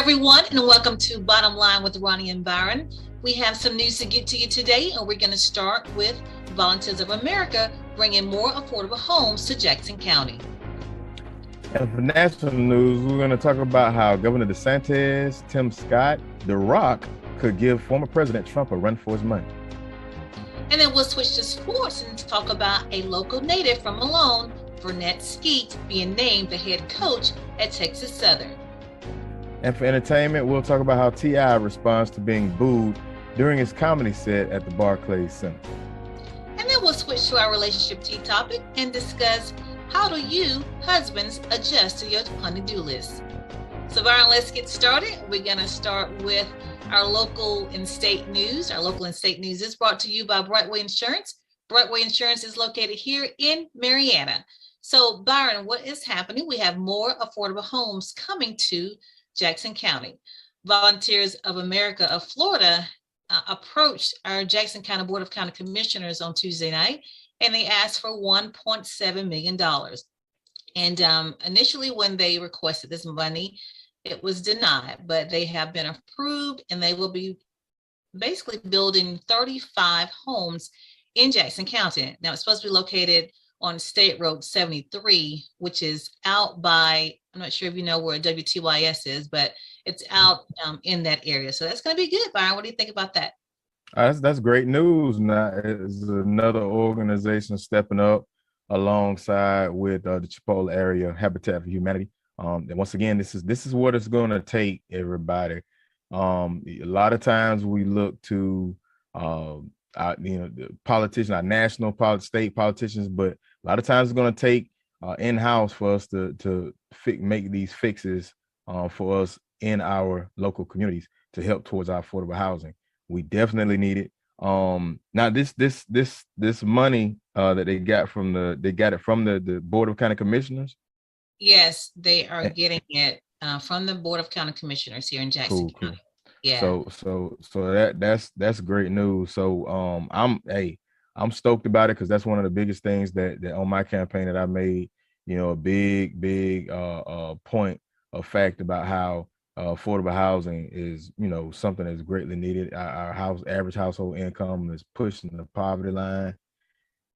everyone, and welcome to Bottom Line with Roni and Byron. We have some news to get to you today, and we're going to start with Volunteers of America bringing more affordable homes to Jackson County. And for national news, we're going to talk about how Governor DeSantis, Tim Scott, The Rock could give former President Trump a run for his money. And then we'll switch to sports and talk about a local native from Malone, Vernette Skeete, being named the head coach at Texas Southern. And for entertainment, we'll talk about how T.I. responds to being booed during his comedy set at the Barclays Center. And then we'll switch to our relationship tea topic and discuss how do you, husbands, adjust to your honey-do list. So Byron, let's get started. We're going to start with our local and state news. Our local and state news is brought to you by Brightway Insurance. Brightway Insurance is located here in Marianna. So Byron, what is happening? We have more affordable homes coming to Jackson County. Volunteers of America of Florida approached our Jackson County Board of County Commissioners on Tuesday night, and they asked for $1.7 million. And initially when they requested this money, it was denied, but they have been approved, and they will be basically building 35 homes in Jackson County. Now, it's supposed to be located on State Road 73, which is out by, I'm not sure if you know where WTYS is, but it's out in that area. So that's going to be good, Byron. What do you think about that? That's great news. Now, it's another organization stepping up alongside with the Chipola area Habitat for Humanity. And once again, this is what it's going to take, everybody. A lot of times we look to the politicians, our national state politicians, but a lot of times it's going to take in-house for us to make these fixes for us in our local communities to help towards our affordable housing. We definitely need it. Now this money that they got it from the Board of County Commissioners. Yes, they are getting it from the Board of County Commissioners here in Jackson County. Yeah. So that's great news. So I'm stoked about it, because that's one of the biggest things that on my campaign that I made, a big point of fact about how affordable housing is, something that's greatly needed. Our average household income is pushing the poverty line.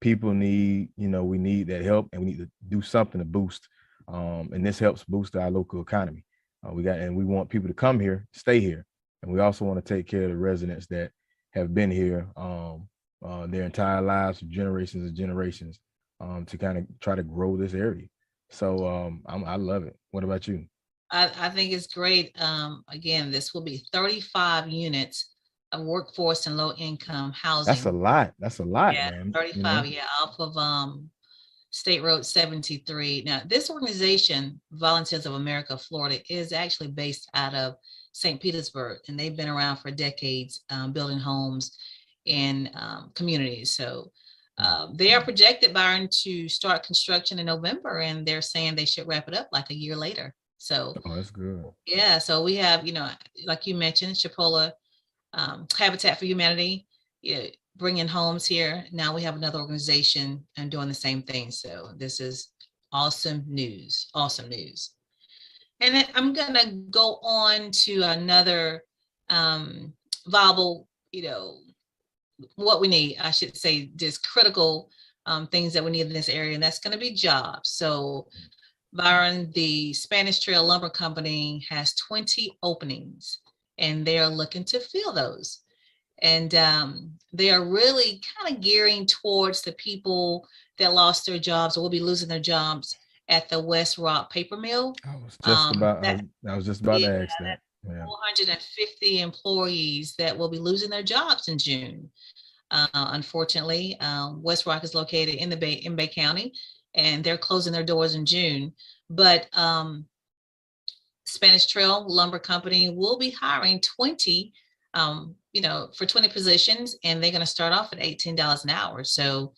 People need, we need that help, and we need to do something to boost. And this helps boost our local economy. We want people to come here, stay here. And we also want to take care of the residents that have been here their entire lives, generations and generations, to kind of try to grow this area. So I love it. What about you? I think it's great. Again, this will be 35 units of workforce and low income housing. That's a lot. Yeah, man. 35, off of State Road 73. Now, this organization, Volunteers of America of Florida, is actually based out of St. Petersburg, and they've been around for decades, building homes in communities. So they are projected, Byron, to start construction in November, and they're saying they should wrap it up like a year later. So that's good. Yeah, so we have, like you mentioned, Chipola, Habitat for Humanity, bringing homes here. Now we have another organization and doing the same thing. So this is awesome news. And then I'm going to go on to another viable, what we need, I should say, just critical things that we need in this area, and that's going to be jobs. So Byron, the Spanish Trail Lumber Company has 20 openings, and they are looking to fill those. And they are really kind of gearing towards the people that lost their jobs or will be losing their jobs at the West Rock Paper Mill. I was just about to ask that. Yeah. 450 employees that will be losing their jobs in June. Unfortunately, West Rock is located in Bay County, and they're closing their doors in June. But Spanish Trail Lumber Company will be hiring 20, for 20 positions, and they're going to start off at $18 an hour. So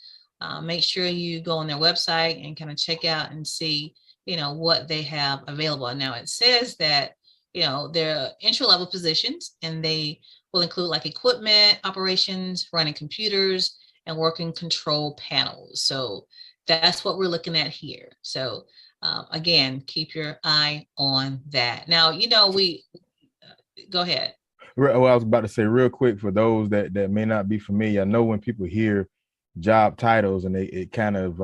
make sure you go on their website and kind of check out and see, what they have available. Now it says that, they're entry-level positions, and they will include like equipment operations, running computers, and working control panels. So that's what we're looking at here. So again, keep your eye on that. Now, we Go ahead. Well, I was about to say real quick for those that may not be familiar. I know when people hear job titles and it kind of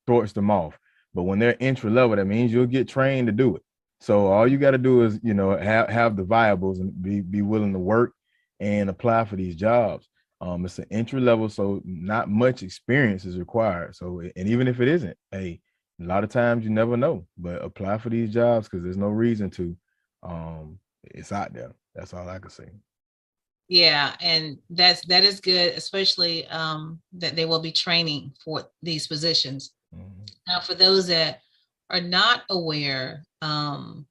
thwarts them off. But when they're entry level, that means you'll get trained to do it. So all you got to do is, have the viables and be willing to work and apply for these jobs. It's an entry level, so not much experience is required. So, and even if it isn't, hey, a lot of times you never know, but apply for these jobs because there's no reason to. It's out there. That's all I can say. Yeah, and that is good, especially that they will be training for these positions. Mm-hmm. Now, for those that are not aware, that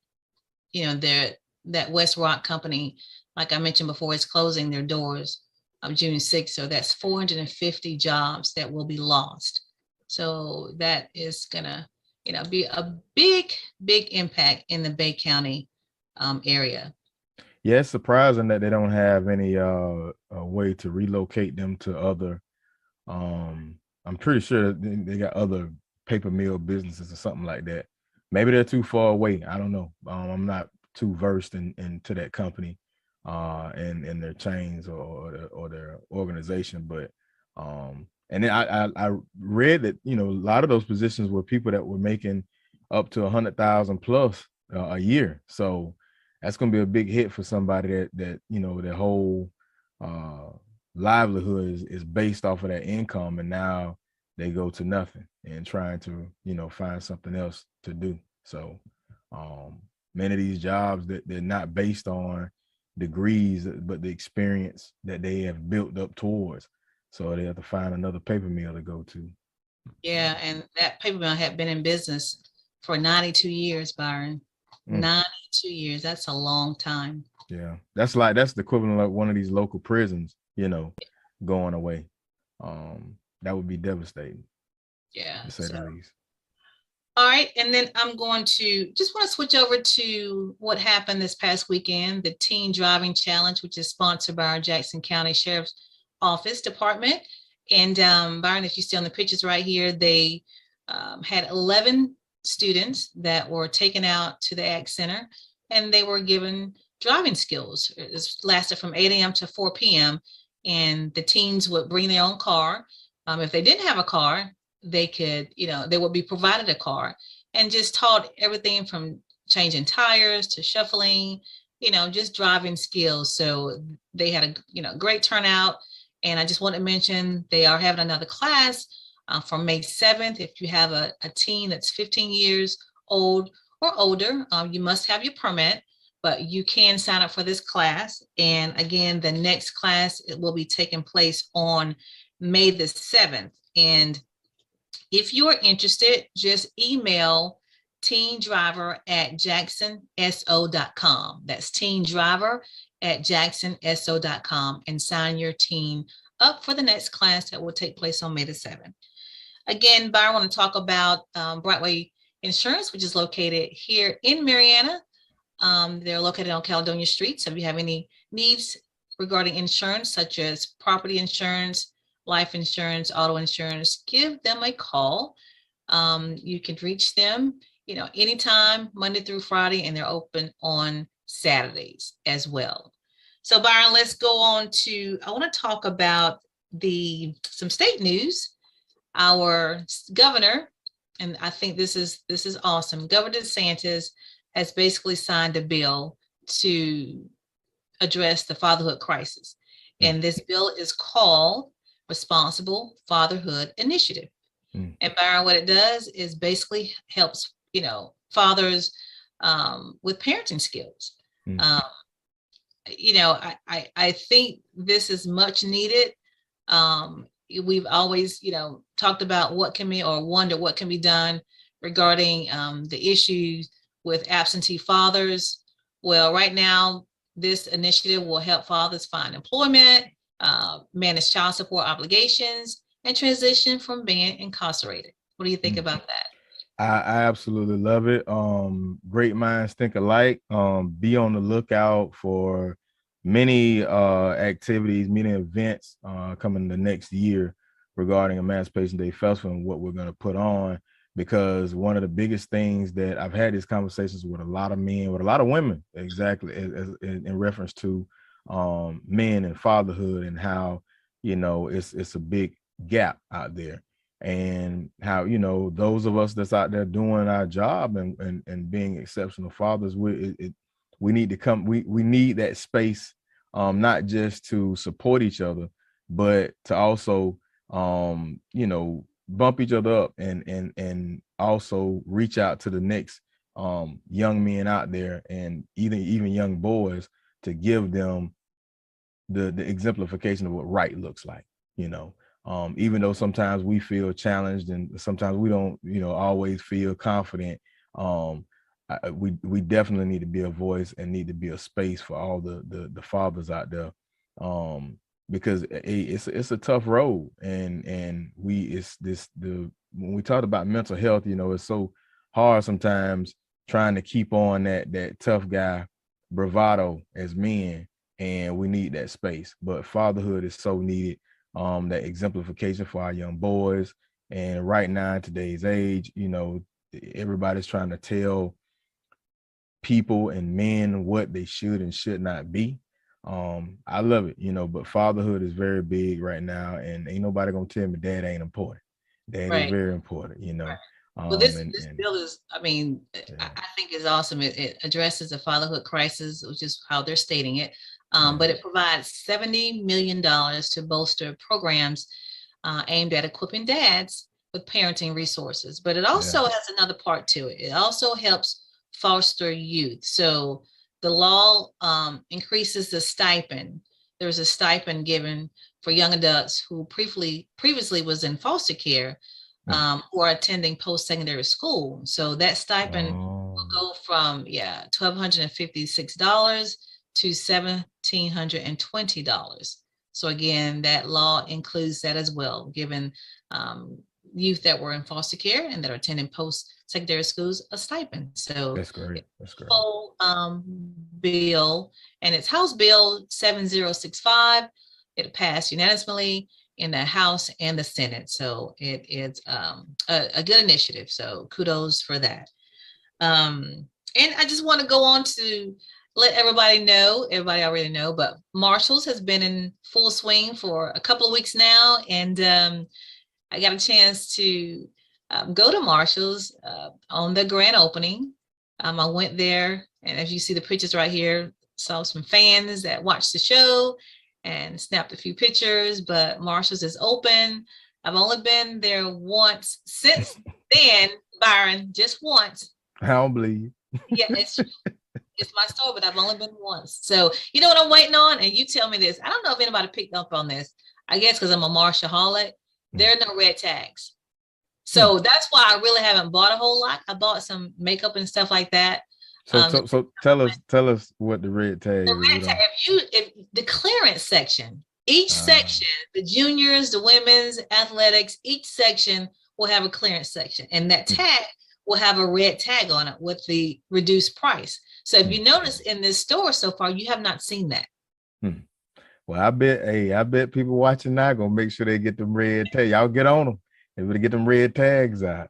West Rock company, like I mentioned before, is closing their doors on June 6th. So that's 450 jobs that will be lost. So that is gonna, be a big impact in the Bay County area. Yeah, it's surprising that they don't have any way to relocate them to other. I'm pretty sure they got other paper mill businesses or something like that. Maybe they're too far away. I don't know. I'm not too versed into that company and their chains or their organization. But and then I read that a lot of those positions were people that were making up to 100,000 plus a year. So that's going to be a big hit for somebody that their whole livelihood is based off of that income, and now they go to nothing and trying to find something else to do. So many of these jobs that they're not based on degrees, but the experience that they have built up towards. So they have to find another paper mill to go to. Yeah, and that paper mill had been in business for 92 years, Byron. 92 years. That's a long time. Yeah, that's the equivalent of one of these local prisons, going away. That would be devastating. Yeah. To say the least. All right, and then I'm going to just want to switch over to what happened this past weekend, the Teen Driving Challenge, which is sponsored by our Jackson County Sheriff's Office Department. And Byron, if you see on the pictures right here, they had 11 students that were taken out to the Ag Center, and they were given driving skills. It lasted from 8 a.m. to 4 p.m. And the teens would bring their own car. If they didn't have a car, they could, they would be provided a car, and just taught everything from changing tires to shuffling, just driving skills. So they had a great turnout. And I just want to mention they are having another class from May 7th. If you have a teen that's 15 years old or older, you must have your permit, but you can sign up for this class. And again, the next class, it will be taking place on May the 7th. And if you are interested, just email teendriver@jacksonso.com. That's teendriver@jacksonso.com, and sign your teen up for the next class that will take place on May the 7th. Again, Byron, I want to talk about Brightway Insurance, which is located here in Marianna. They're located on Caledonia Street. So if you have any needs regarding insurance, such as property insurance, life insurance, auto insurance, give them a call. You can reach them, anytime, Monday through Friday, and they're open on Saturdays as well. So Byron, let's go on to, I want to talk about some state news. Our governor, and I think this is awesome, Governor DeSantis has basically signed a bill to address the fatherhood crisis. And this bill is called Responsible Fatherhood Initiative. And Byron, what it does is basically helps, fathers with parenting skills. I think this is much needed. We've always, talked about what can be, or wonder what can be done regarding the issues with absentee fathers. Well, right now, this initiative will help fathers find employment, manage child support obligations, and transition from being incarcerated. What do you think about that? I absolutely love it. Great minds think alike. Be on the lookout for many activities, many events coming the next year regarding Emancipation Day Festival and what we're going to put on. because one of the biggest things that I've had these conversations with a lot of men, with a lot of women, exactly, in reference to men and fatherhood, and how, it's a big gap out there, and how, those of us that's out there doing our job and being exceptional fathers, we need to come, we need that space, not just to support each other, but to also, bump each other up, and also reach out to the next young men out there, and even young boys, to give them the exemplification of what right looks like, even though sometimes we feel challenged, and sometimes we don't, always feel confident. We definitely need to be a voice, and need to be a space for all the fathers out there, because it's a tough road, and when we talk about mental health, it's so hard sometimes trying to keep on that tough guy bravado as men, and we need that space. But fatherhood is so needed, that exemplification for our young boys. And right now, in today's age, everybody's trying to tell people and men what they should and should not be. I love it, but fatherhood is very big right now, and ain't nobody gonna tell me dad ain't important. Dad is very important, Right. Well, this bill is, I mean, yeah. I think is awesome. It addresses the fatherhood crisis, which is how they're stating it. But it provides $70 million to bolster programs aimed at equipping dads with parenting resources. But it also has another part to it. It also helps foster youth. So the law increases the stipend. There's a stipend given for young adults who previously was in foster care, who are attending post-secondary school. So that stipend will go from $1,256 to $1,720. So again, that law includes that as well, giving youth that were in foster care and that are attending post-secondary schools a stipend. So that's great. That's great. Whole bill, and it's House Bill 7065. It passed unanimously in the House and the Senate. So it is a good initiative. So kudos for that. And I just want to go on to let everybody know, everybody already know, but Marshalls has been in full swing for a couple of weeks now. And I got a chance to go to Marshalls on the grand opening. I went there, and as you see the pictures right here, saw some fans that watched the show and snapped a few pictures, but Marshalls is open. I've only been there once since then, Byron, just once. I don't believe. Yeah, it's my store, but I've only been once. So you know what I'm waiting on? And you tell me this. I don't know if anybody picked up on this. I guess because I'm a Marshallaholic, there are no red tags. So that's why I really haven't bought a whole lot. I bought some makeup and stuff like that. So tell us what the red tag is. The red tag, if the clearance section, each section, the juniors, the women's, athletics, each section will have a clearance section, and that tag will have a red tag on it with the reduced price. So if you notice in this store so far, you have not seen that. Well, I bet people watching now gonna make sure they get them red tags. Y'all get on them. They better get them red tags out.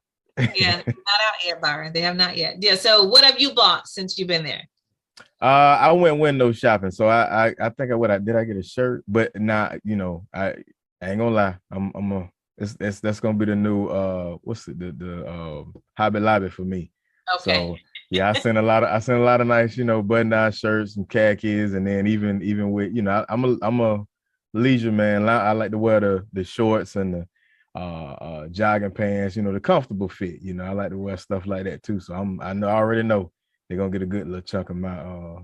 Yeah, not out yet, Byron. They have not yet. Yeah. So what have you bought since you've been there? I went window shopping. So I think I get a shirt, but not, I ain't gonna lie. That's gonna be the new the Hobby Lobby for me. Okay. So yeah, I sent a lot of nice, button down shirts and khakis, and then even with, I'm a leisure man. I like to wear the shorts and the jogging pants, the comfortable fit. I like to wear stuff like that too. So I already know they're gonna get a good little chunk of my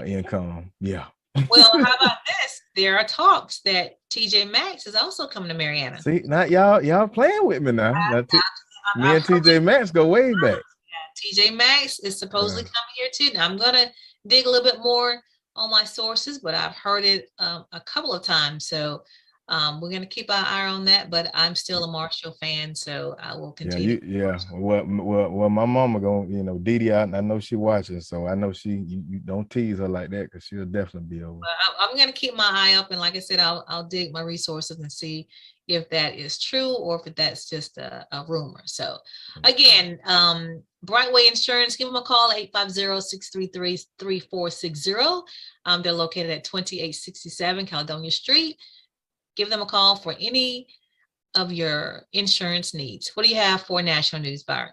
income. Yeah. Well, how about this? There are talks that TJ Maxx is also coming to Marianna. See, now y'all playing with me now. Me and TJ Maxx go way back. Yeah, TJ Maxx is supposedly coming here too. Now I'm gonna dig a little bit more on my sources, but I've heard it a couple of times. So We're going to keep our eye on that, but I'm still a Marshall fan, so I will Yeah, continue. well, my mama gonna, Dee Dee, I know she watching, so I know you don't tease her like that because she'll definitely be over. I'm going to keep my eye up, and like I said, I'll dig my resources and see if that is true or if that's just a rumor. So again, Brightway Insurance, give them a call, 850-633-3460. They're located at 2867 Caledonia Street. Give them a call for any of your insurance needs. What do you have for national news, Byron?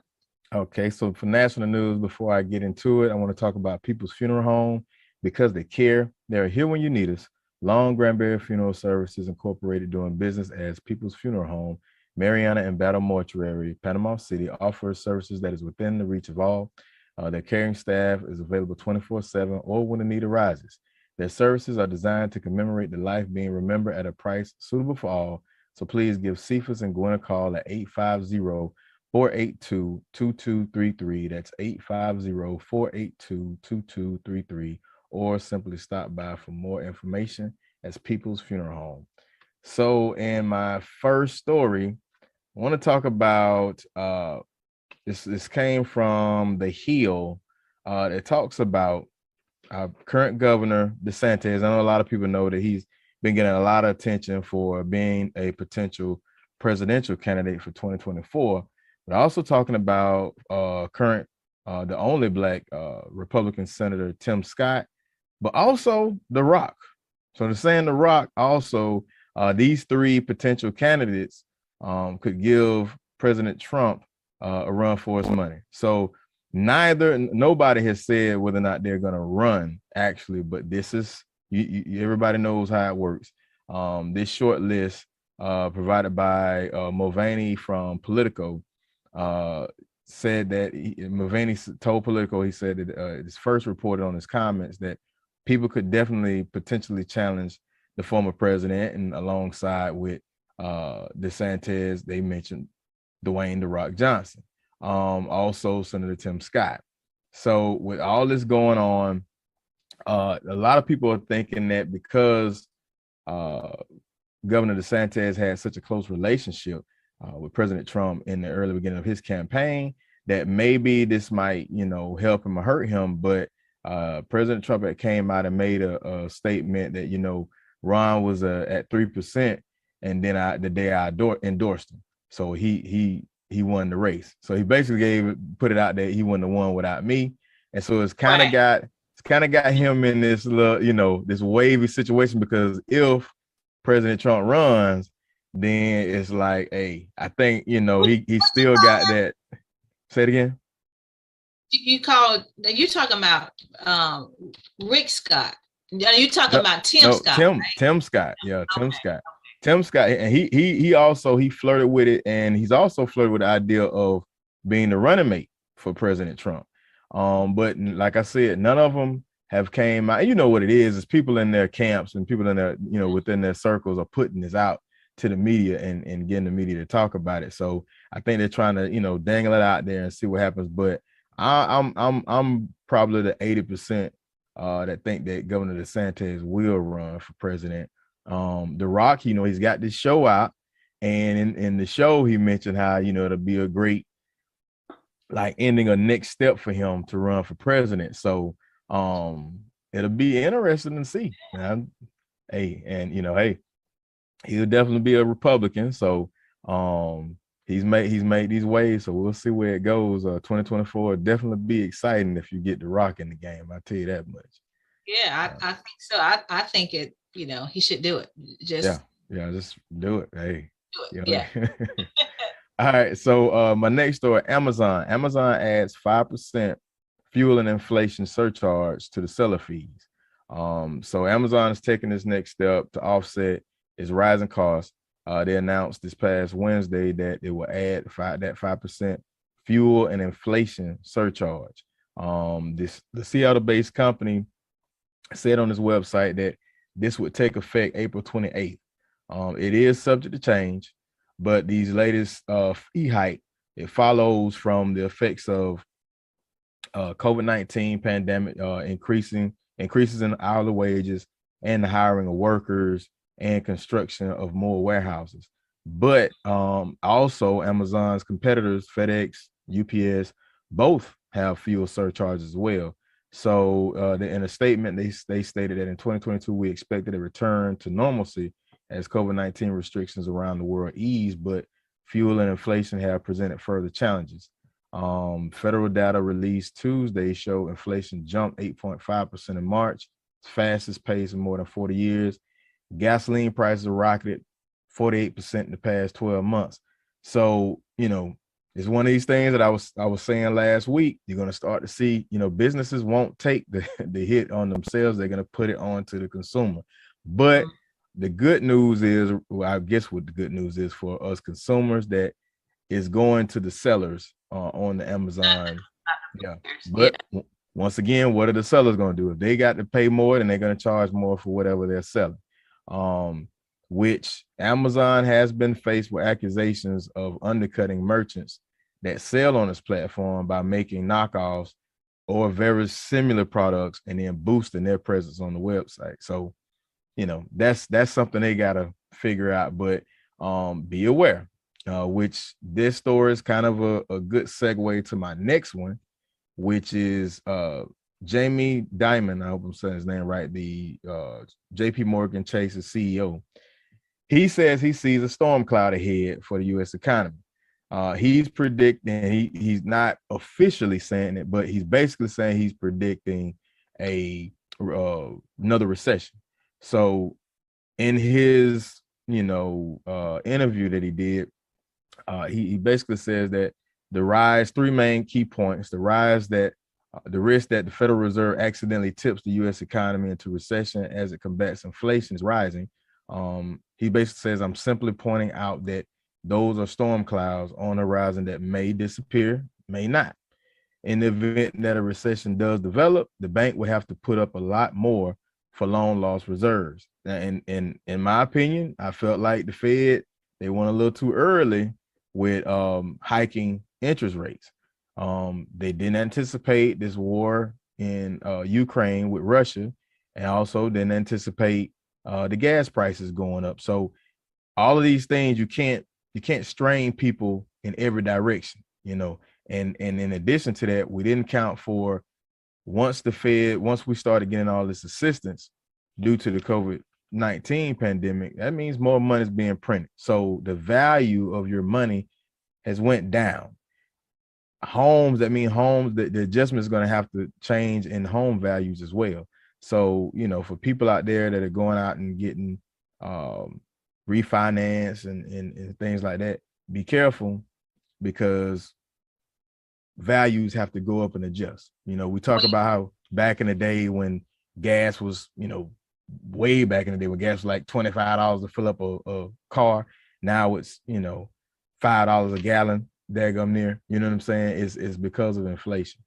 Okay, so for national news, before I get into it, I want to talk about People's Funeral Home. Because they care, they're here when you need us. Long Granbury Funeral Services Incorporated, doing business as People's Funeral Home, Marianna and Battle Mortuary, Panama City, offers services that is within the reach of all. Their caring staff is available 24/7 or when the need arises. Their services are designed to commemorate the life being remembered at a price suitable for all. So please give Cephas and Gwen a call at 850-482-2233. That's 850-482-2233, or simply stop by for more information as People's Funeral Home. So in my first story, I want to talk about this came from The Hill. It talks about current governor DeSantis. I know a lot of people know that he's been getting a lot of attention for being a potential presidential candidate for 2024. But also talking about the only Black Republican Senator Tim Scott, but also The Rock. So they're saying The Rock also, these three potential candidates could give President Trump a run for his money. So nobody has said whether or not they're going to run actually, but this is, everybody knows how it works. This short list provided by Mulvaney from Politico said that Mulvaney told Politico, he said that his first reported on his comments that people could definitely potentially challenge the former president, and alongside with DeSantis, they mentioned Dwayne "The Rock" Johnson, also Senator Tim Scott. So with all this going on, a lot of people are thinking that because Governor DeSantis had such a close relationship with President Trump in the early beginning of his campaign, that maybe this might, help him or hurt him. But President Trump had came out and made a statement that, Ron was at 3%, and then the day I endorsed him. So he won the race. So he basically put it out there he wouldn't have won without me. And so it's kind of got him in this little, this wavy situation, because if President Trump runs, then it's like, hey, I think, he still got that. Say it again. You talking about Rick Scott. You talking about Tim Scott. Tim Scott. Yeah, Tim Scott. Tim Scott, and he also flirted with it, and he's also flirted with the idea of being the running mate for President Trump. But like I said, none of them have came out. You know what it is people in their camps and people in their, within their circles are putting this out to the media and getting the media to talk about it. So I think they're trying to, dangle it out there and see what happens. But I'm probably the 80% that think that Governor DeSantis will run for president. The Rock, he's got this show out, and in the show he mentioned how, it'll be a great ending a next step for him to run for president. So it'll be interesting to see. Hey, he'll definitely be a Republican. So he's made these waves. So we'll see where it goes. 2024 definitely be exciting if you get The Rock in the game. I'll tell you that much. Yeah, I think so. I think it, he should do it. Just do it. Hey, do it. Yeah. All right. So my next story, Amazon. Amazon adds 5% fuel and inflation surcharge to the seller fees. So Amazon is taking this next step to offset its rising costs. They announced this past Wednesday that it will add that 5% fuel and inflation surcharge. The Seattle-based company said on its website that this would take effect April 28th. It is subject to change, but these latest fee hike, it follows from the effects of COVID-19 pandemic, increases in hourly wages and the hiring of workers and construction of more warehouses. But also Amazon's competitors, FedEx, UPS, both have fuel surcharges as well. So in a statement, they stated that in 2022, we expected a return to normalcy as COVID-19 restrictions around the world ease, but fuel and inflation have presented further challenges. Federal data released Tuesday show inflation jumped 8.5% in March, fastest pace in more than 40 years. Gasoline prices rocketed 48% in the past 12 months. So, it's one of these things that I was saying last week. You're going to start to see, businesses won't take the hit on themselves. They're going to put it on to the consumer. But the good news is, well, I guess what the good news is for us consumers, that is going to the sellers on the Amazon. Yeah. But once again, what are the sellers going to do? If they got to pay more, then they're going to charge more for whatever they're selling. Which Amazon has been faced with accusations of undercutting merchants that sell on its platform by making knockoffs or very similar products and then boosting their presence on the website. So, that's something they got to figure out, but be aware, which this story is kind of a good segue to my next one, which is Jamie Dimon. I hope I'm saying his name right. The JP Morgan Chase's CEO. He says he sees a storm cloud ahead for the U.S. economy. He's predicting, he's not officially saying it, but he's basically saying he's predicting another recession. So in his, interview that he did, he basically says that three main key points, the risk that the Federal Reserve accidentally tips the U.S. economy into recession as it combats inflation is rising. He basically says, I'm simply pointing out that those are storm clouds on the horizon that may disappear, may not. In the event that a recession does develop, the bank will have to put up a lot more for loan loss reserves. And in my opinion, I felt like the Fed, they went a little too early with hiking interest rates. They didn't anticipate this war in Ukraine with Russia, and also didn't anticipate the gas prices going up. So all of these things, you can't strain people in every direction, and in addition to that, we didn't count for once we started getting all this assistance due to the COVID-19 pandemic, that means more money is being printed. So the value of your money has went down. The adjustment is going to have to change in home values as well. So, for people out there that are going out and getting refinance and things like that, be careful, because values have to go up and adjust. We talk about how back in the day when gas was, way back in the day when gas was like $25 to fill up a car. Now it's, $5 a gallon, daggum near, you know what I'm saying? It's because of inflation.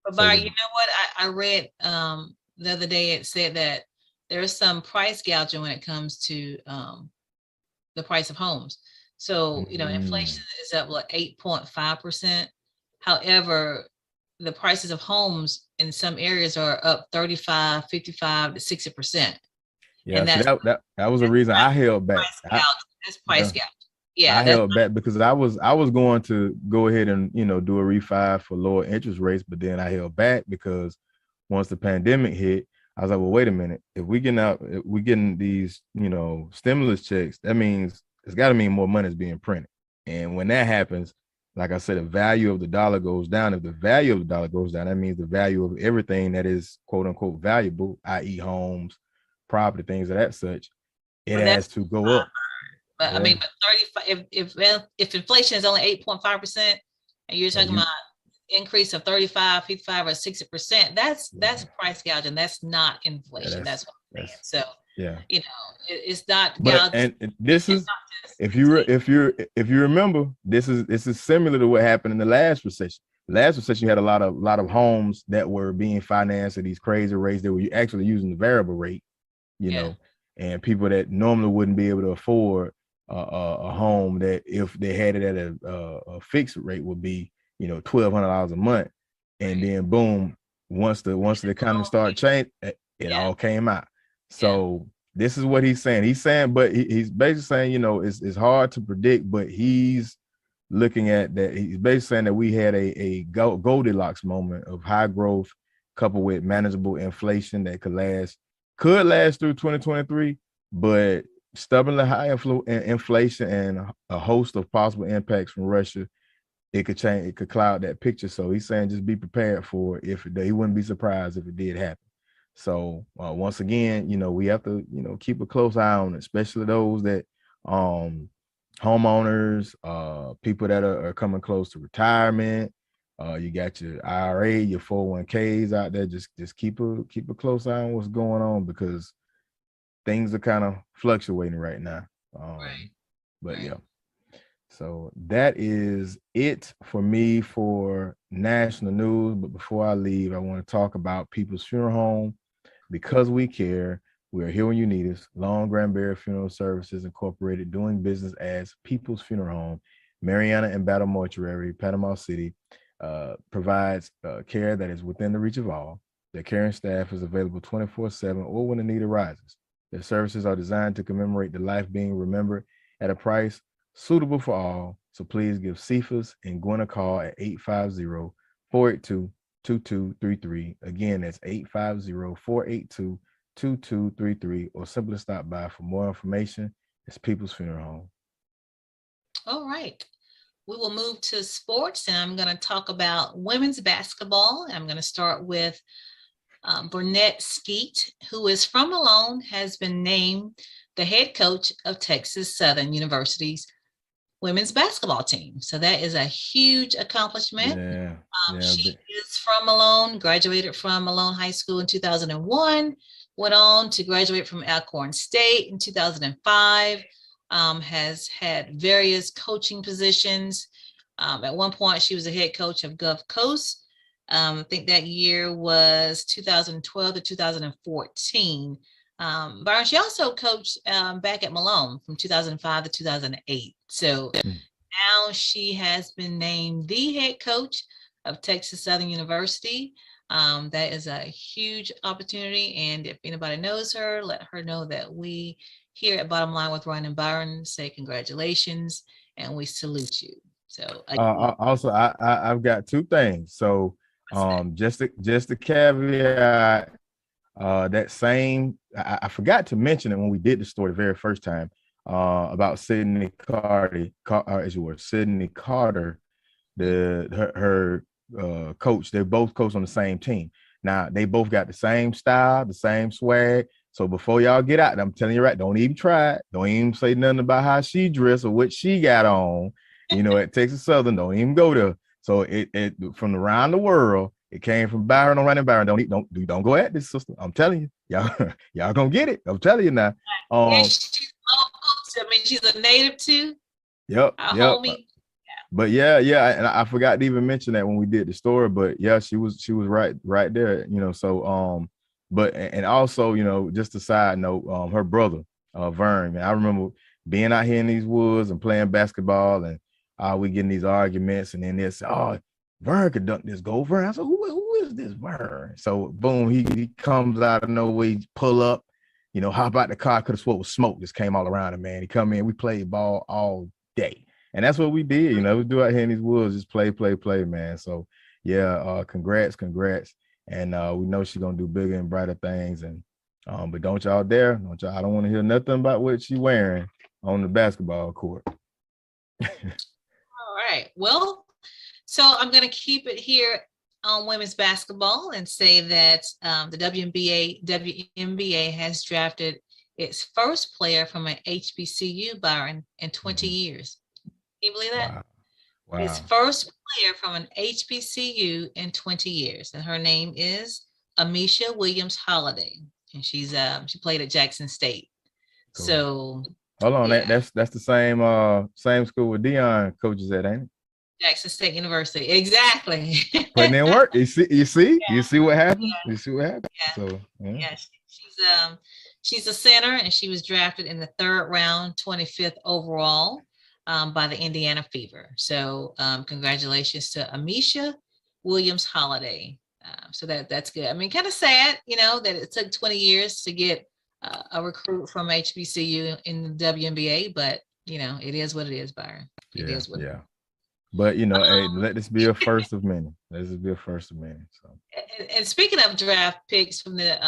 But Barry, you know what? I read the other day, it said that there's some price gouging when it comes to the price of homes. So, inflation is up like 8.5%. However, the prices of homes in some areas are up 35, 55 to 60%. Yeah, and so that was the reason I held back. That's price gouging. Yeah, I held back because I was going to go ahead and do a refi for lower interest rates, but then I held back because once the pandemic hit, I was like, well, wait a minute. If we getting these stimulus checks, that means it's got to mean more money is being printed. And when that happens, like I said, the value of the dollar goes down. If the value of the dollar goes down, that means the value of everything that is quote unquote valuable, i.e. homes, property, things of that such, it has to go up. But yeah. I mean, but 35, if inflation is only 8.5%, and you're talking about increase of 35, 55, or 60%, that's price gouging. That's not inflation. That's what I'm saying. So it's not gouging. And this is if you remember, this is similar to what happened in the last recession. Last recession, you had a lot of homes that were being financed at these crazy rates. They were actually using the variable rate, and people that normally wouldn't be able to afford a home, that if they had it at a fixed rate would be $1,200 a month, and then boom, once the economy started changing, it all came out. So this is what he's saying. But he's basically saying, you know, it's hard to predict, but he's looking at that. He's basically saying that we had a Goldilocks moment of high growth coupled with manageable inflation that could last through 2023, but stubbornly high inflation and a host of possible impacts from Russia, it could cloud that picture. So he's saying just be prepared for it. He wouldn't be surprised if it did happen. So once again, you know, we have to, you know, keep a close eye on it, especially those that homeowners, people that are coming close to retirement. You got your IRA, your 401ks out there. Just keep a close eye on what's going on, because things are kind of fluctuating right now. Right. But right. Yeah. So that is it for me for national news. But before I leave, I want to talk about People's Funeral Home. Because we care, we are here when you need us. Long Granbury Funeral Services Incorporated, doing business as People's Funeral Home, Marianna and Battle Mortuary, Panama City, provides care that is within the reach of all. Their caring staff is available 24/7 or when the need arises. Their services are designed to commemorate the life being remembered at a price suitable for all. So please give Cephas and Gwen a call at 850-482-2233. Again, that's 850-482-2233, or simply stop by for more information. It's People's Funeral Home. All right. We will move to sports, and I'm going to talk about women's basketball. I'm going to start with Vernette Skeete, who is from Malone, has been named the head coach of Texas Southern University's women's basketball team. So that is a huge accomplishment. She is from Malone, graduated from Malone High School in 2001, went on to graduate from Alcorn State in 2005, has had various coaching positions. At one point, she was a head coach of Gulf Coast. I think that year was 2012 to 2014. Byron, she also coached back at Malone from 2005 to 2008. So now she has been named the head coach of Texas Southern University. That is a huge opportunity. And if anybody knows her, let her know that we here at Bottom Line with Roni Byron say congratulations and we salute you. So also, I've got two things. So just a caveat. That same, I forgot to mention it when we did the story the very first time about Sydney Carter, her coach. They both coach on the same team. Now they both got the same style, the same swag. So before y'all get out, I'm telling you right, don't even try it. Don't even say nothing about how she dressed or what she got on. You know, at Texas Southern, don't even go there. So it from around the world. It came from Byron on Roni Byron. Don't go at this, sister. I'm telling you, y'all gonna get it. I'm telling you now. She's local. I mean, she's a native too. Yep. Homie. But yeah, and I forgot to even mention that when we did the story. But yeah, she was right there. You know, so but and also, you know, just a side note, her brother, Vern, man, I remember being out here in these woods and playing basketball, and we getting these arguments, and then they say, "Oh, Vern could dunk this goal." Vern, I said, who is this Vern? So boom, he comes out of nowhere, pull up, you know, hop out the car. Could have swore it was smoke just came all around him, man. He come in, we played ball all day. And that's what we did, you know, we do out here in these woods, just play, man. So yeah, congrats. And we know she's gonna do bigger and brighter things. And but I don't want to hear nothing about what she's wearing on the basketball court. All right. Well, so I'm going to keep it here on women's basketball and say that the WNBA has drafted its first player from an HBCU, Byron, in 20 years. Can you believe that? Wow. Its first player from an HBCU in 20 years. And her name is Amisha Williams Holiday. And she played at Jackson State. Cool. So hold on, yeah. That's the same school with Dion coaches at, ain't it? Jackson State University, exactly. Putting in work. You see what happened. Yeah. You see what happened. Yeah. So she's a center, and she was drafted in the 3rd round, 25th overall, by the Indiana Fever. So congratulations to Amisha Williams Holiday. So that's good. I mean, kind of sad, you know, that it took 20 years to get a recruit from HBCU in the WNBA, but it is what it is, Byron. It Yeah, is what. yeah. But hey, Um, let this be a first of many. Let this be a first of many. So. and speaking of draft picks from the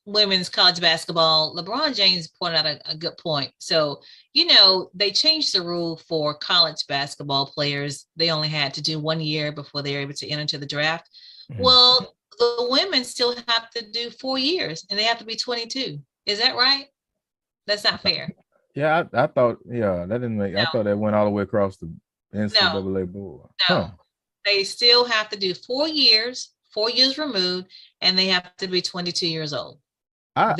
women's college basketball, LeBron James pointed out a good point. So, they changed the rule for college basketball players. They only had to do 1 year before they were able to enter the draft. Mm-hmm. Well, the women still have to do 4 years and they have to be 22. Is that right? That's not fair. Yeah, I thought, that didn't make, I thought that went all the way across the NCAA board. No, they still have to do 4 years removed, and they have to be 22 years old. I'm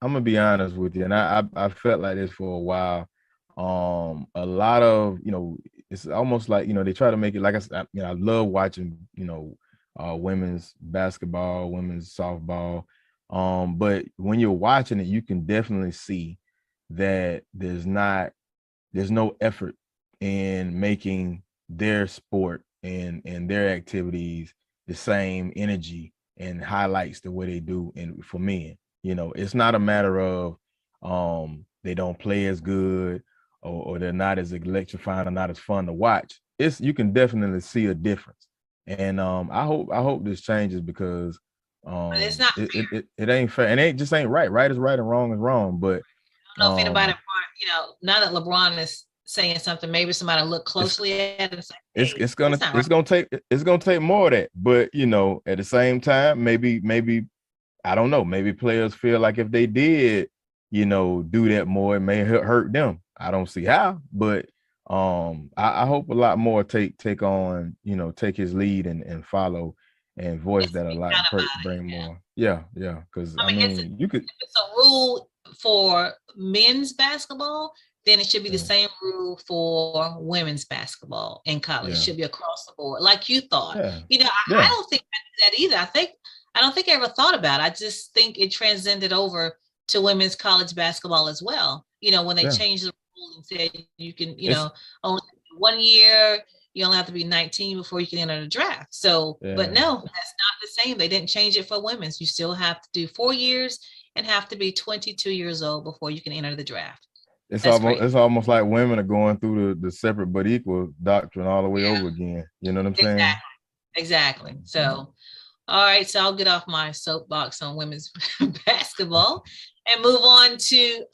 gonna be honest with you, and I felt like this for a while. A lot of it's almost like they try to make it like I said. I love watching women's basketball, women's softball. But when you're watching it, you can definitely see that there's no effort in making their sport and their activities the same energy and highlights the way they do for men. It's not a matter of they don't play as good or they're not as electrifying or not as fun to watch. You can definitely see a difference. And I hope this changes because it's not it ain't fair and it just ain't right. Right is right and wrong is wrong. But I don't know if anybody, now that LeBron is saying something, maybe somebody look closely at it and say, hey, it's gonna take more of that. But at the same time, maybe I don't know. Maybe players feel like if they did, do that more, it may hurt them. I don't see how, but I hope a lot more take on, take his lead and follow and voice that a lot, bring more. Yeah. Because I mean you could. If it's a rule for men's basketball, then it should be the same rule for women's basketball in college. It should be across the board, like you thought. I don't think that either. I don't think I ever thought about it. I just think it transcended over to women's college basketball as well. When they changed the rule and said you can, only 1 year, you only have to be 19 before you can enter the draft. So, but no, that's not the same. They didn't change it for women's. You still have to do 4 years and have to be 22 years old before you can enter the draft. It's almost like women are going through the separate but equal doctrine all the way over again. You know what I'm saying? Exactly. So, all right. So I'll get off my soapbox on women's basketball and move on to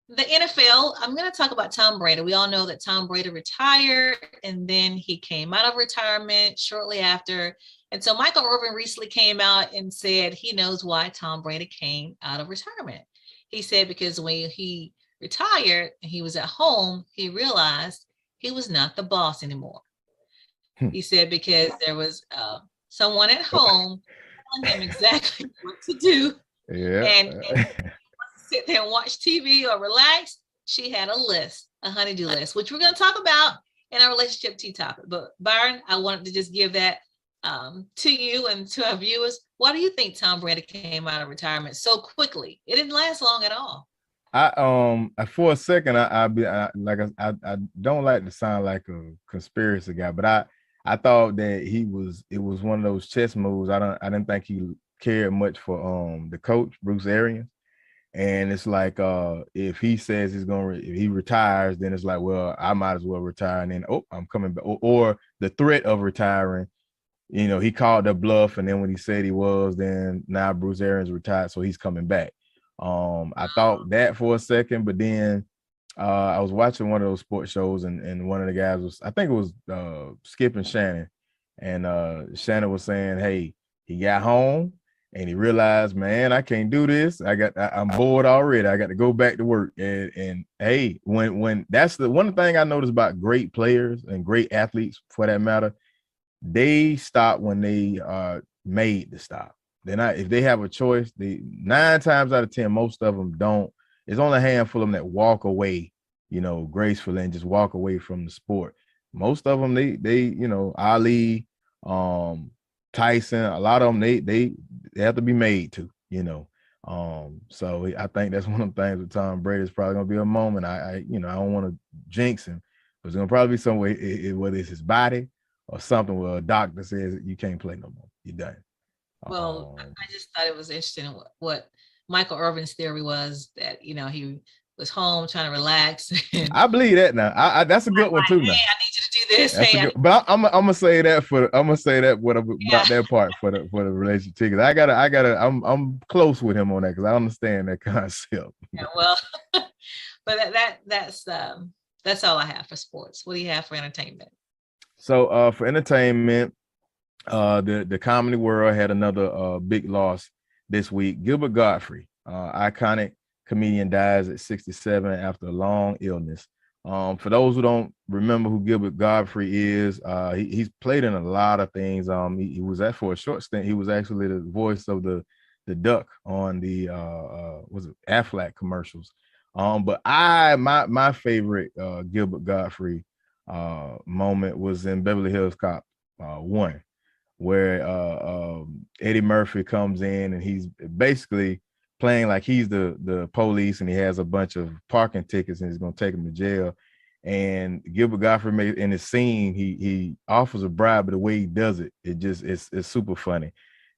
the NFL. I'm going to talk about Tom Brady. We all know that Tom Brady retired and then he came out of retirement shortly after. And so Michael Irvin recently came out and said he knows why Tom Brady came out of retirement. He said because when he retired and he was at home, he realized he was not the boss anymore. He said because there was someone at home telling him exactly what to do. Yeah. And sit there and watch TV or relax. She had a list, a honey-do list, which we're going to talk about in our relationship tea topic. But Byron, I wanted to just give that to you and to our viewers. Why do you think Tom Brady came out of retirement so quickly? It didn't last long at all. For a second, I don't like to sound like a conspiracy guy, but I thought that it was one of those chess moves. I didn't think he cared much for the coach, Bruce Arians. And it's like if he says if he retires, then it's like, well, I might as well retire. And then, I'm coming back. Or the threat of retiring, he called the bluff. And then when he said he was, then now Bruce Arians retired. So he's coming back. I thought that for a second, but then I was watching one of those sports shows and one of the guys I think it was Skip and Shannon. And Shannon was saying, hey, he got home. And he realized, man, I can't do this. I'm bored already. I got to go back to work. And hey, when that's the one thing I noticed about great players and great athletes, for that matter, they stop when they are made to stop. They're not, if they have a choice, 9 times out of 10, most of them don't. There's only a handful of them that walk away, gracefully and just walk away from the sport. Most of them, they Ali, Tyson, a lot of them, they have to be made to, So I think that's one of the things with Tom Brady. It's probably gonna be a moment. I don't want to jinx him, but it's gonna probably be some way, whether it's his body or something where a doctor says you can't play no more. You're done. Well, I just thought it was interesting what Michael Irvin's theory was, that, he was home trying to relax. And I believe that now. I that's a good one too hey, now. I need you to do this. That's a Hey, good, but I'm gonna say that I'm gonna say that what about that part for the relationship, because I'm close with him on that, because I understand that concept. yeah, well, but that's all I have for sports. What do you have for entertainment? So for entertainment, the comedy world had another big loss this week. Gilbert Gottfried, iconic comedian, dies at 67 after a long illness. For those who don't remember who Gilbert Gottfried is, he's played in a lot of things. He was at, for a short stint, he was actually the voice of the duck on the was it Aflac commercials. But my favorite Gilbert Gottfried moment was in Beverly Hills Cop 1, where Eddie Murphy comes in and he's basically playing like he's the police, and he has a bunch of parking tickets and he's going to take him to jail. And Gilbert Gottfried in his scene, he offers a bribe, but the way he does it, it's super funny.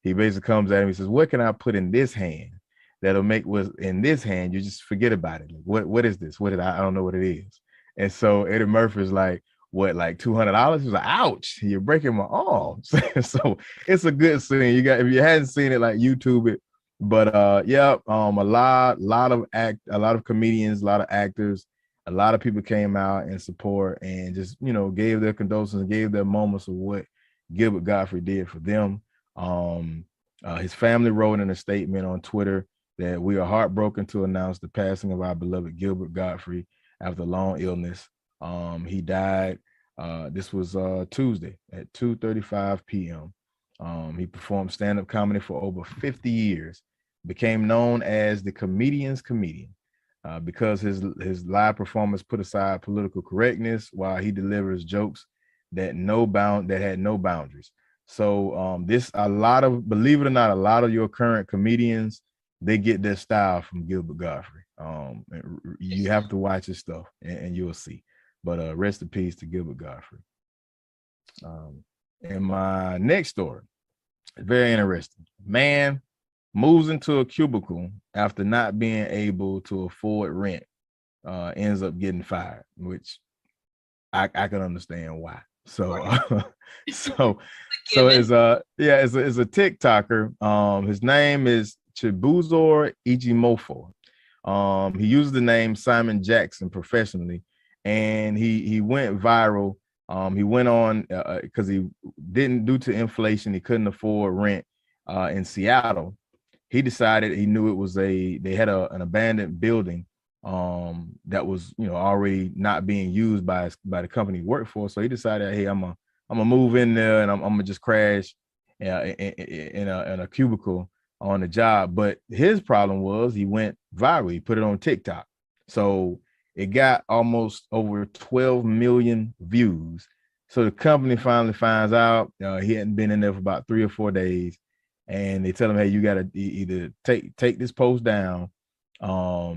He basically comes at him, he says, "What can I put in this hand that'll make what's in this hand you just forget about it? Like, what is this? I don't know what it is." And so Eddie Murphy is like, "What, like $200?" He's like, "Ouch, you're breaking my arm." So it's a good scene. If you hadn't seen it, like, YouTube it. But a lot of comedians, a lot of actors, a lot of people came out in support and just, gave their condolences and gave their moments of what Gilbert Gottfried did for them. His family wrote in a statement on Twitter that we are heartbroken to announce the passing of our beloved Gilbert Gottfried after a long illness. He died. This was Tuesday at 2:35 p.m. He performed stand-up comedy for over 50 years, became known as the comedian's comedian because his live performance put aside political correctness while he delivers jokes that had no boundaries. So believe it or not, a lot of your current comedians, they get their style from Gilbert Gottfried. You have to watch his stuff and you'll see. But rest in peace to Gilbert Gottfried. And my next story, very interesting. Man moves into a cubicle after not being able to afford rent, ends up getting fired, which I can understand why. So Right. so it's a TikToker. His name is Chibuzor Ijimofo. He used the name Simon Jackson professionally, and he went viral. He went on because he didn't, due to inflation, he couldn't afford rent in Seattle. He decided, he knew it was they had an abandoned building that was, already not being used by the company he worked for. So he decided, hey, I'm gonna move in there and I'm gonna just crash in a cubicle on the job. But his problem was he went viral. He put it on TikTok. So it got almost over 12 million views. So the company finally finds out he hadn't been in there for about 3 or 4 days. And they tell him, hey, you got to either take this post down or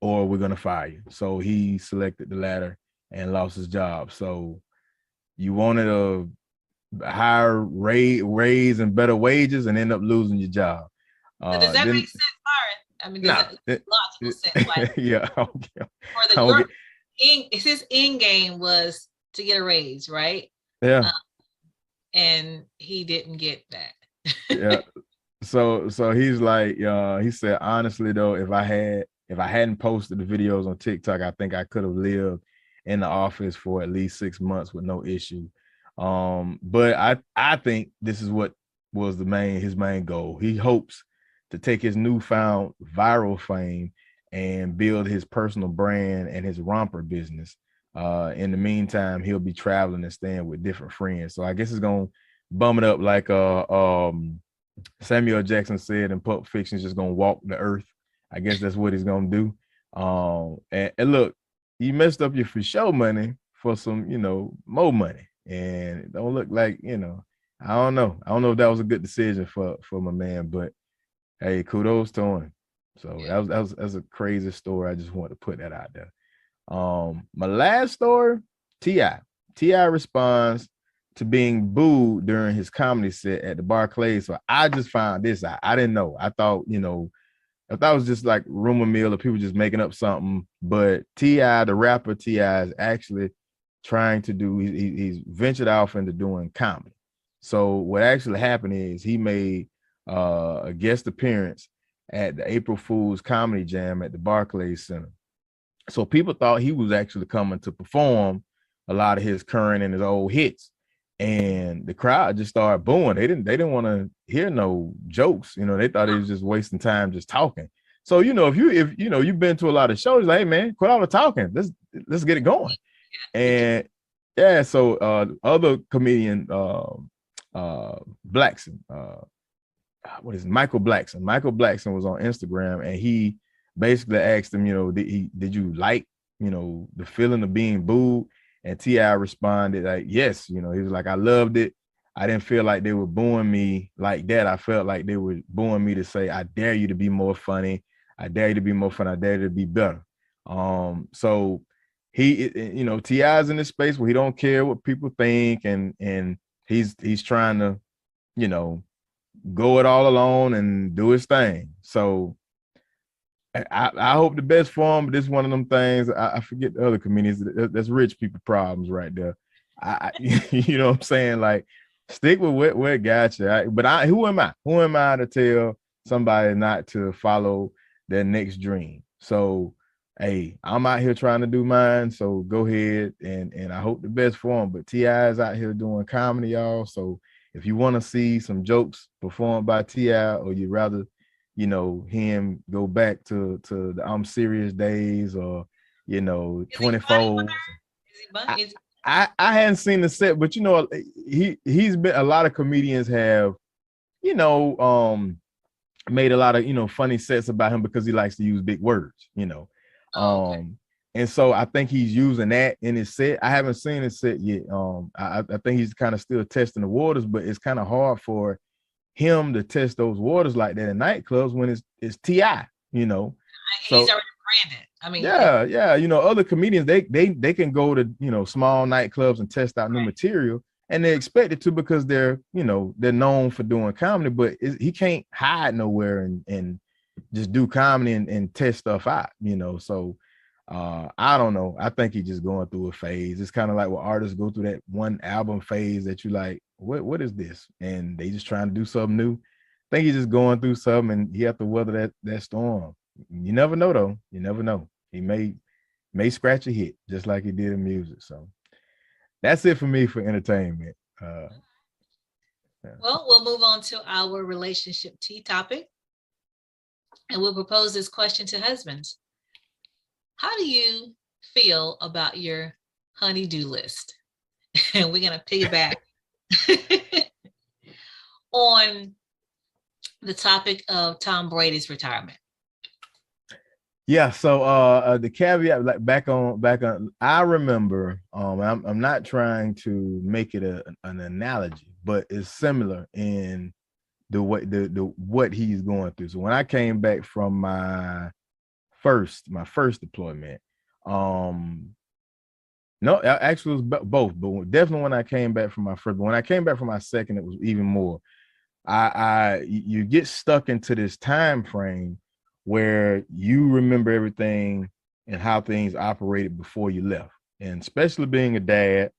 we're going to fire you. So he selected the latter and lost his job. So you wanted a higher raise and better wages and end up losing your job. So does that make sense, Byron? I mean, does it logical sense? Like, yeah. His end game was to get a raise, right? Yeah. And he didn't get that. Yeah. So he's like, he said, honestly though, if I hadn't posted the videos on TikTok, I think I could have lived in the office for at least 6 months with no issue. But I think this is what was his main goal. He hopes to take his newfound viral fame and build his personal brand and his romper business. In the meantime, he'll be traveling and staying with different friends. So I guess it's gonna bum it up like Samuel Jackson said in Pulp Fiction, just gonna walk the earth. I guess that's what he's gonna do. And look, you messed up your for show money for some, more money. And it don't look like, I don't know. I don't know if that was a good decision for my man, but hey, kudos to him. So that was a crazy story. I just wanted to put that out there. My last story, T.I. T.I. responds to being booed during his comedy set at the Barclays. So I just found this out. I didn't know. I thought, I thought it was just like rumor mill or people just making up something. But T.I., the rapper T.I., is actually trying to do, he's ventured off into doing comedy. So what actually happened is he made a guest appearance at the April Fool's Comedy Jam at the Barclays Center. So people thought he was actually coming to perform a lot of his current and his old hits. And the crowd just started booing. They didn't want to hear no jokes. They thought he was just wasting time just talking. So, if you've been to a lot of shows, like, hey man, quit all the talking. Let's get it going. And yeah, so other comedian Blackson, what is it? Michael Blackson? Michael Blackson was on Instagram, and he basically asked him, did you like, the feeling of being booed? And T.I. responded like, yes, he was like, I loved it. I didn't feel like they were booing me like that. I felt like they were booing me to say, I dare you to be more funny. I dare you to be more fun. I dare you to be better. So he, T.I.'s in this space where he don't care what people think. And he's trying to, go it all alone and do his thing. So I hope the best for him, but this is one of them things. I forget the other comedians. That's rich people problems right there. You know what I'm saying? Like, stick with where it got you. But who am I? Who am I to tell somebody not to follow their next dream? So, hey, I'm out here trying to do mine. So go ahead and I hope the best for him. But T.I. is out here doing comedy, y'all. So if you want to see some jokes performed by T.I., or you'd rather him go back to the I'm Serious days, or 24. I hadn't seen the set, but he's been, a lot of comedians have made a lot of funny sets about him because he likes to use big words. Okay. And so I think he's using that in his set. I haven't seen his set yet. I think he's kind of still testing the waters, but it's kind of hard for him to test those waters like that in nightclubs when it's T.I. He's already branded. I mean, yeah. Other comedians, they can go to small nightclubs and test out new material, and they expect it to because they're known for doing comedy. But he can't hide nowhere and just do comedy and test stuff out. So I don't know. I think he's just going through a phase. It's kind of like what artists go through, that one album phase that you like, what is this? And they just trying to do something new. I think he's just going through something, and he have to weather that storm. You never know, though. You never know. He may scratch a hit just like he did in music. So that's it for me for entertainment. Yeah. Well, we'll move on to our relationship tea topic, and we'll propose this question to husbands. How do you feel about your honey-do list? And we're going to piggyback on the topic of Tom Brady's retirement. Yeah, so the caveat, like back on, I remember, I'm not trying to make it an analogy, but it's similar in the way the what he's going through. So when I came back from my first deployment, no, actually it was both, but definitely when I came back from my first, but when I came back from my second, it was even more. You get stuck into this time frame where you remember everything and how things operated before you left, and especially being a dad,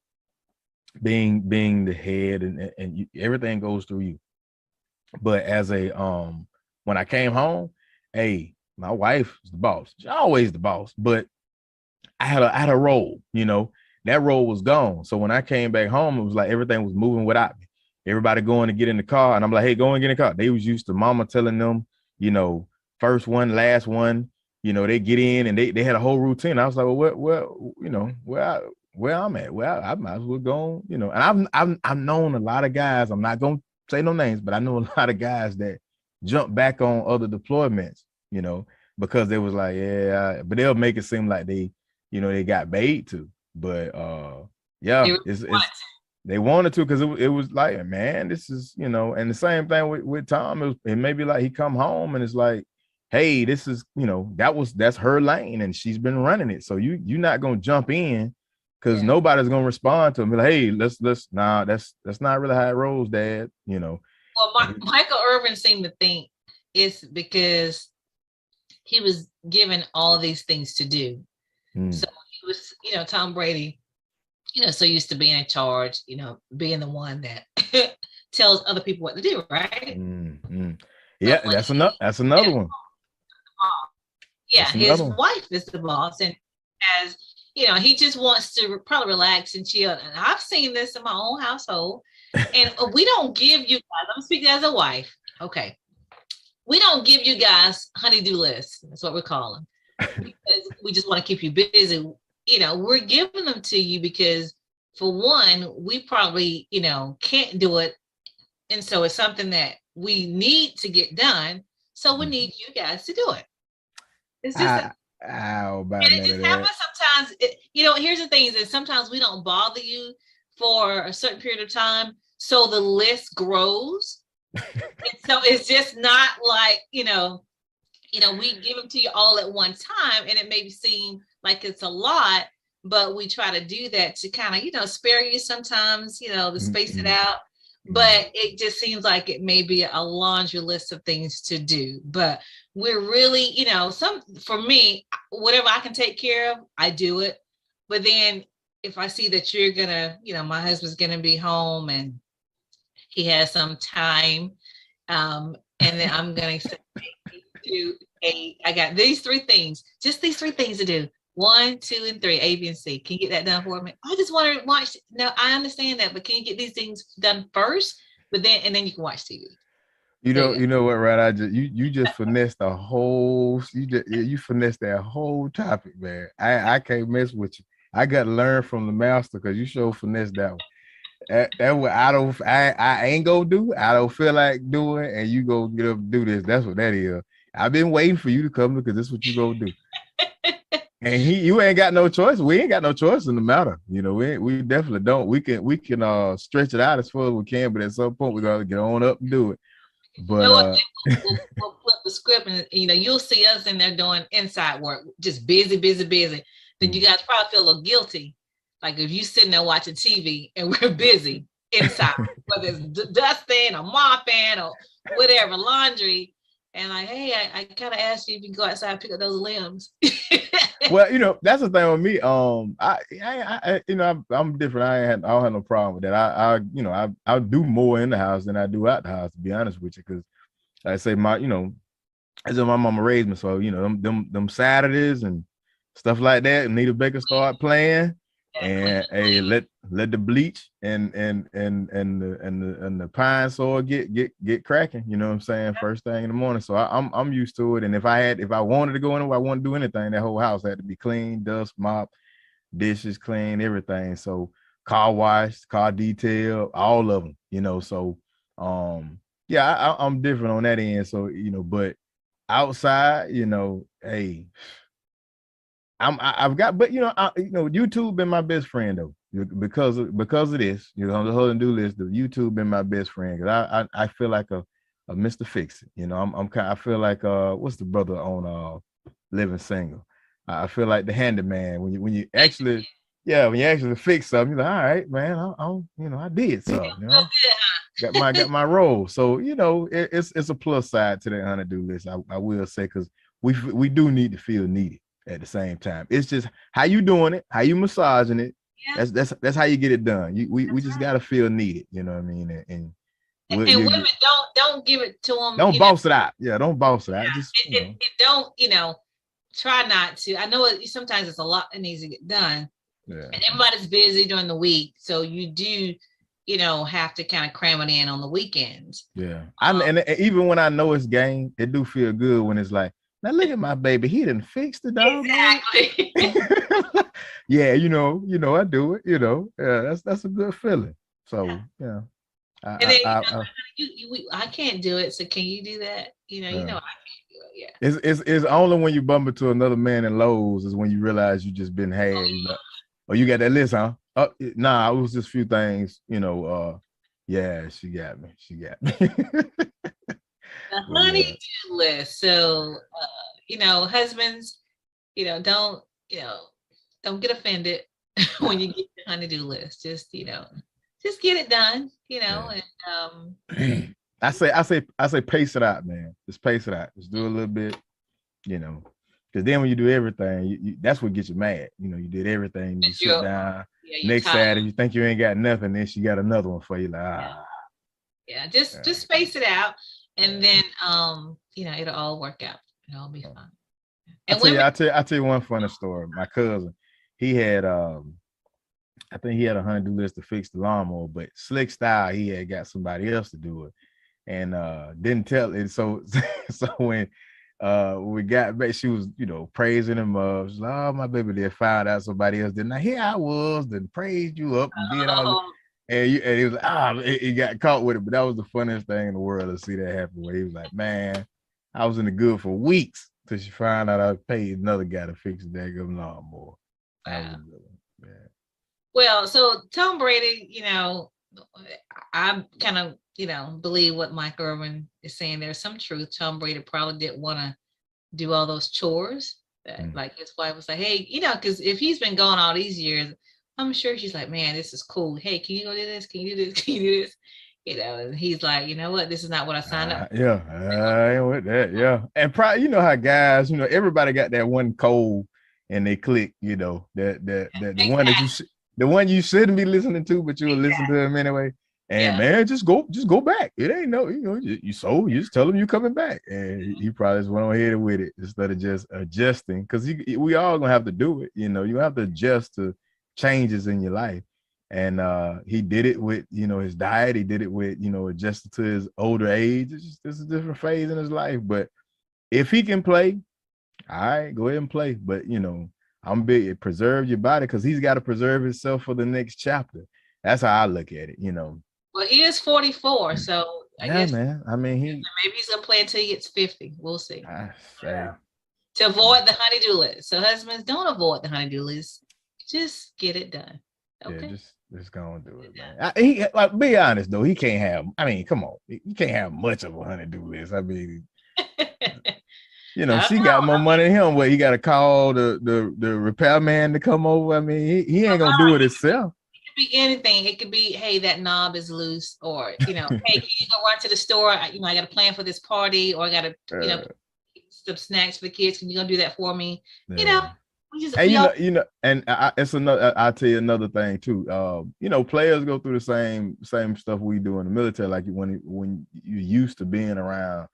being the head, and everything goes through you. But as a when I came home, hey, my wife was the boss. She's always the boss, but I had a role, that role was gone. So when I came back home, it was like everything was moving without me. Everybody going to get in the car, and I'm like, hey, go and get in the car. They was used to mama telling them, first one, last one, they get in, and they had a whole routine. I was like, well, where I'm at, I might as well go, and I've known a lot of guys. I'm not going to say no names, but I know a lot of guys that jump back on other deployments, because they was like, yeah, but they'll make it seem like they, they got paid to, but yeah, it's they wanted to, because it was like, man, this is, and the same thing with Tom. It may be like he come home and it's like, hey, this is, that's her lane and she's been running it. So you're not gonna jump in because nobody's gonna respond to him. Like, hey, let's nah, that's not really how it rolls, Dad. You know. Well, Michael Irvin seemed to think it's because he was given all these things to do. So he was, Tom Brady, so used to being in charge, being the one that tells other people what to do, right? Yeah, so that's another one. Yeah, his wife is the boss, and as he just wants to probably relax and chill. And I've seen this in my own household. And we don't give you guys, I'm speaking as a wife. Okay. We don't give you guys honey-do lists. That's what we call them. Because we just want to keep you busy. We're giving them to you because, for one, we probably, can't do it. And so it's something that we need to get done. So we need you guys to do it. It's just it just happens sometimes. Here's the thing is that sometimes we don't bother you for a certain period of time. So the list grows. And so it's just not like, we give them to you all at one time, and it may seem like it's a lot, but we try to do that to kind of, spare you sometimes, to space it out. But it just seems like it may be a laundry list of things to do. But we're really, for me, whatever I can take care of, I do it. But then if I see that you're gonna, my husband's gonna be home and he has some time, and then I'm gonna say I got these three things, just these three things to do. 1, 2, and 3, A, B, and C. Can you get that done for me? I just want to watch. No, I understand that, but can you get these things done first? And then you can watch TV. You know what, right? You just finessed the whole. You finessed that whole topic, man. I can't mess with you. I got to learn from the master because you sure finessed that one. That what I ain't gonna do. I don't feel like doing, and you go get up and do this. That's what that is. I've been waiting for you to come because this is what you gonna do. And you ain't got no choice. We ain't got no choice in the matter. We definitely don't. We can stretch it out as far as we can, but at some point we gotta get on up and do it. But we'll flip the script, and you'll see us in there doing inside work, just busy. Then you guys probably feel a little guilty, like if you sitting there watching TV and we're busy inside, whether it's dusting or mopping or whatever, laundry. And like, hey, I kind of asked you if you can go outside and pick up those limbs. Well, that's the thing with me. I'm different. I don't have no problem with that. I do more in the house than I do out the house, to be honest with you. Because I say as my mama raised me, so them Saturdays and stuff like that. Anita Baker start playing, and hey, let the bleach and the pine soil get cracking. You know what I'm saying? First thing in the morning. So I'm used to it. And if I wanted to go anywhere, I wanted to do anything, that whole house had to be clean, dust, mop, dishes clean, everything. So car wash, car detail, all of them. So yeah, I'm different on that end. So but outside, hey. I've got, but YouTube been my best friend though, because of this, the whole and do list. The YouTube been my best friend because I feel like a Mr. Fix It. I feel like what's the brother on Living Single? I feel like the handyman when you actually fix something. You're like, all right, man, I did something. Got my role. So it's a plus side to that honey-do list. I will say, because we do need to feel needed. At the same time, it's just how you doing it, how you massaging it. Yeah. That's how you get it done. We just gotta feel needed. You know what I mean? And women don't give it to them. Don't boss it out. Yeah, don't boss it out. Just don't try not to. I know sometimes it's a lot that needs to get done. Yeah. And everybody's busy during the week, so you do have to kind of cram it in on the weekends. Yeah, and even when I know it's game, it do feel good when it's like, now look at my baby. He didn't fix the dog. Exactly. Yeah, I do it. Yeah, that's a good feeling. So yeah. I can't do it. So can you do that? I can't do it. Yeah. It's only when you bump into another man in Lowe's is when you realize you just been had. Oh, you got that list, huh? Nah, it was just a few things. Yeah, she got me. The honey-do list. So, husbands, don't get offended. when you get your honey-do list. Just, just get it done, Yeah. and I say pace it out, man. Just pace it out. Just do a little bit, because then when you do everything, that's what gets you mad. You did everything. You sit down. Next Saturday, you think you ain't got nothing, then she got another one for you. Like, just space it out, and then it'll all work out. It'll all be fine. And I'll tell you one funny story. My cousin, he had I think he had a honey-do list to fix the lawnmower, but slick style, he had got somebody else to do it, and didn't tell it. So when we got back, she was praising him up. She's like, oh, my baby, they found out somebody else did. Now here I was, then praised you up and did all that. And he was like, he got caught with it. But that was the funniest thing in the world to see that happen. Where he was like, man, I was in the good for weeks till she found out I paid another guy to fix the daggum lawnmower. Wow. Well, so Tom Brady, I kind of, believe what Mike Irvin is saying. There's some truth. Tom Brady probably didn't want to do all those chores that like his wife was like, hey, because if he's been gone all these years, I'm sure she's like, man, this is cool. Hey, can you go do this? Can you do this? Can you do this? And he's like, you know what? This is not what I signed up for. Yeah, I ain't with that. Yeah. And probably, how guys, everybody got that one code and they click, that the one that the one you shouldn't be listening to, but you'll listen to him anyway. And man, just go back. It ain't no, you just tell him you coming back. And he probably just went on ahead with it instead of just adjusting. Because we all gonna have to do it. You have to adjust to changes in your life. And he did it with, his diet. He did it with, adjusted to his older age. It's a different phase in his life. But if he can play, all right, go ahead and play. But, I'm big. Preserve your body because he's got to preserve himself for the next chapter. That's how I look at it, Well, he is 44, so I guess, man. I mean, maybe he's gonna play until he gets 50. We'll see. To avoid the honey-do list. So husbands, don't avoid the honey-do list. Just get it done. Okay. Yeah, just gonna do it, man. Be honest though, he can't have. I mean, come on, he can't have much of a honey-do list. I mean. She got more money than him. What he got to call the repairman to come over. I mean, he ain't gonna do it himself. It could be anything. It could be, hey, that knob is loose, or hey, can you go run to the store? I got a plan for this party, or I got to some snacks for the kids. Can you go do that for me? Yeah. And it's another. I'll tell you another thing too. Players go through the same stuff we do in the military. Like when you're used to being around.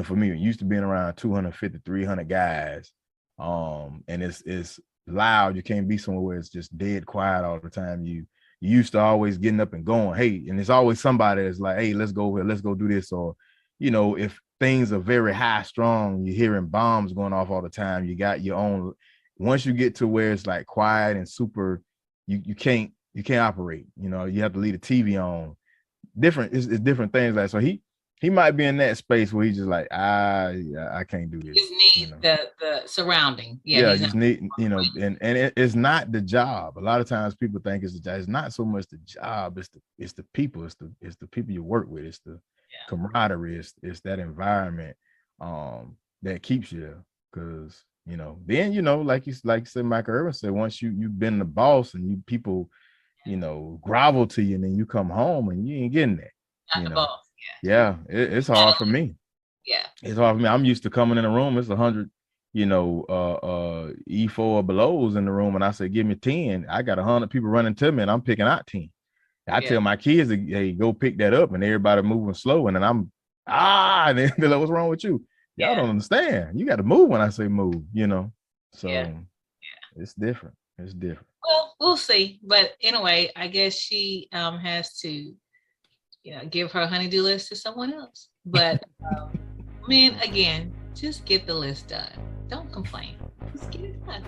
For me, it used to being around 250, 300 guys. And it's loud. You can't be somewhere where it's just dead quiet all the time. You used to always getting up and going, hey, and there's always somebody that's like, hey, let's go here, let's go do this. Or, if things are very high strung, you're hearing bombs going off all the time. You got your own. Once you get to where it's like quiet and super, you can't operate. You have to leave the TV on. It's different things. Like, so he might be in that space where he's just like, I can't do this. Just need the surrounding. Just need, and it's not the job. A lot of times people think it's the job. It's not so much the job. It's the people. It's the people you work with. It's the camaraderie. It's that environment that keeps you there. Because then like you said, Michael Irvin said, once you've been the boss and people grovel to you, and then you come home and you ain't getting that. Not the boss. Yeah, it's hard for me. Yeah, it's hard for me. I'm used to coming in a room. It's 100, E4 or belows in the room, and I say, give me 10. I got 100 people running to me, and I'm picking out 10. I tell my kids, hey, go pick that up, and everybody moving slow, and then I'm and then they're like, what's wrong with you? Y'all don't understand. You got to move when I say move. So it's different. It's different. Well, we'll see. But anyway, I guess she has to. Give her honey-do list to someone else. But men, again, just get the list done. Don't complain. Just get it done.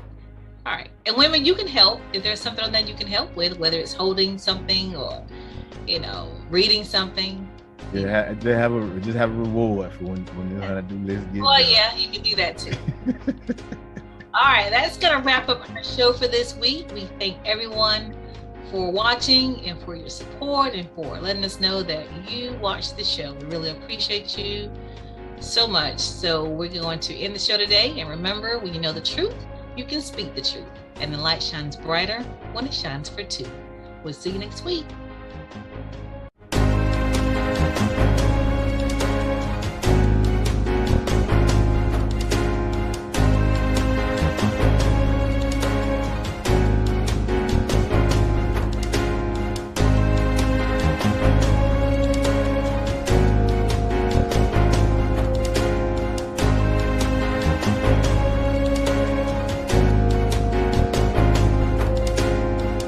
All right. And women, you can help if there's something that you can help with, whether it's holding something or, reading something. Yeah, just have a reward for when you know how to do list. Oh yeah, you can do that too. All right, that's gonna wrap up our show for this week. We thank everyone for watching and for your support and for letting us know that you watched the show. We really appreciate you so much. So we're going to end the show today. And remember, when you know the truth, you can speak the truth. and the light shines brighter when it shines for two. We'll see you next week.